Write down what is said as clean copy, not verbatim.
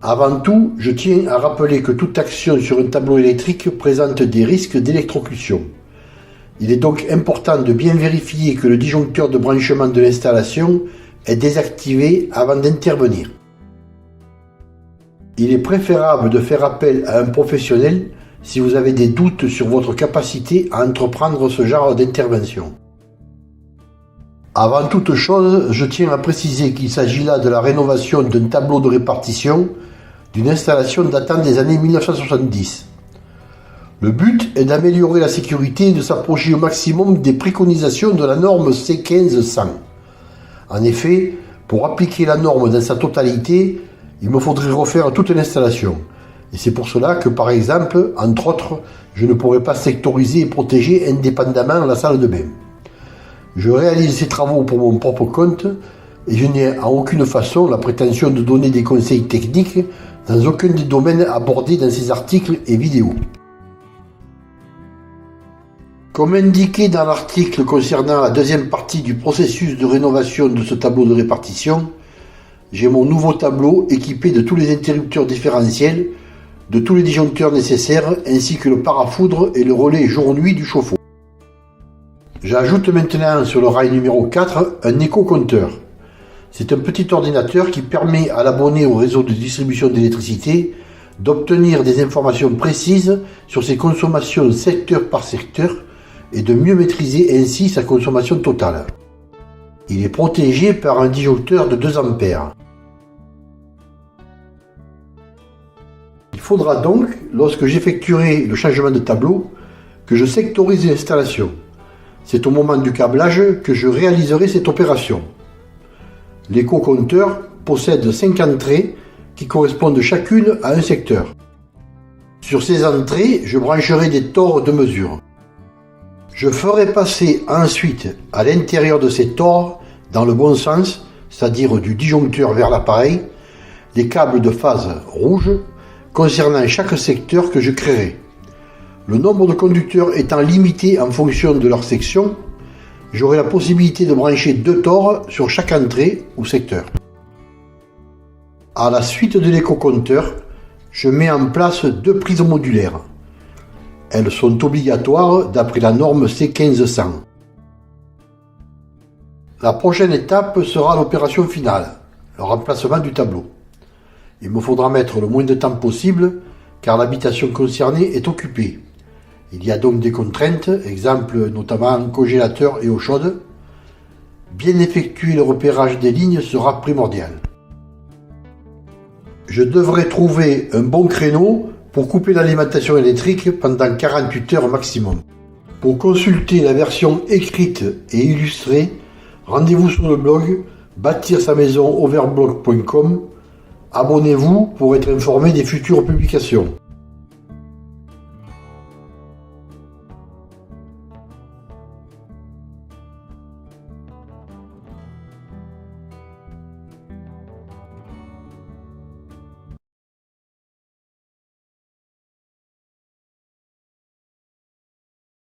Avant tout, je tiens à rappeler que toute action sur un tableau électrique présente des risques d'électrocution. Il est donc important de bien vérifier que le disjoncteur de branchement de l'installation est désactivé avant d'intervenir. Il est préférable de faire appel à un professionnel si vous avez des doutes sur votre capacité à entreprendre ce genre d'intervention. Avant toute chose, je tiens à préciser qu'il s'agit là de la rénovation d'un tableau de répartition d'une installation datant des années 1970. Le but est d'améliorer la sécurité et de s'approcher au maximum des préconisations de la norme C1500. En effet, pour appliquer la norme dans sa totalité, il me faudrait refaire toute l'installation. Et c'est pour cela que, par exemple, entre autres, je ne pourrais pas sectoriser et protéger indépendamment la salle de bain. Je réalise ces travaux pour mon propre compte et je n'ai en aucune façon la prétention de donner des conseils techniques dans aucun des domaines abordés dans ces articles et vidéos. Comme indiqué dans l'article concernant la deuxième partie du processus de rénovation de ce tableau de répartition, j'ai mon nouveau tableau équipé de tous les interrupteurs différentiels, de tous les disjoncteurs nécessaires ainsi que le parafoudre et le relais jour-nuit du chauffe-eau. J'ajoute maintenant sur le rail numéro 4 un éco-compteur. C'est un petit ordinateur qui permet à l'abonné au réseau de distribution d'électricité d'obtenir des informations précises sur ses consommations secteur par secteur et de mieux maîtriser ainsi sa consommation totale. Il est protégé par un disjoncteur de 2 ampères. Il faudra donc, lorsque j'effectuerai le changement de tableau, que je sectorise l'installation. C'est au moment du câblage que je réaliserai cette opération. L'éco-compteur possède 5 entrées qui correspondent chacune à un secteur. Sur ces entrées, je brancherai des tores de mesure. Je ferai passer ensuite à l'intérieur de ces tores, dans le bon sens, c'est-à-dire du disjoncteur vers l'appareil, des câbles de phase rouge concernant chaque secteur que je créerai. Le nombre de conducteurs étant limité en fonction de leur section, j'aurai la possibilité de brancher 2 tores sur chaque entrée ou secteur. À la suite de l'éco-compteur, je mets en place 2 prises modulaires. Elles sont obligatoires d'après la norme C1500. La prochaine étape sera l'opération finale, le remplacement du tableau. Il me faudra mettre le moins de temps possible car l'habitation concernée est occupée. Il y a donc des contraintes, exemple notamment congélateur et eau chaude. Bien effectuer le repérage des lignes sera primordial. Je devrais trouver un bon créneau pour couper l'alimentation électrique pendant 48 heures maximum. Pour consulter la version écrite et illustrée, rendez-vous sur le blog bâtir-sa-maison-overblog.com. Abonnez-vous pour être informé des futures publications.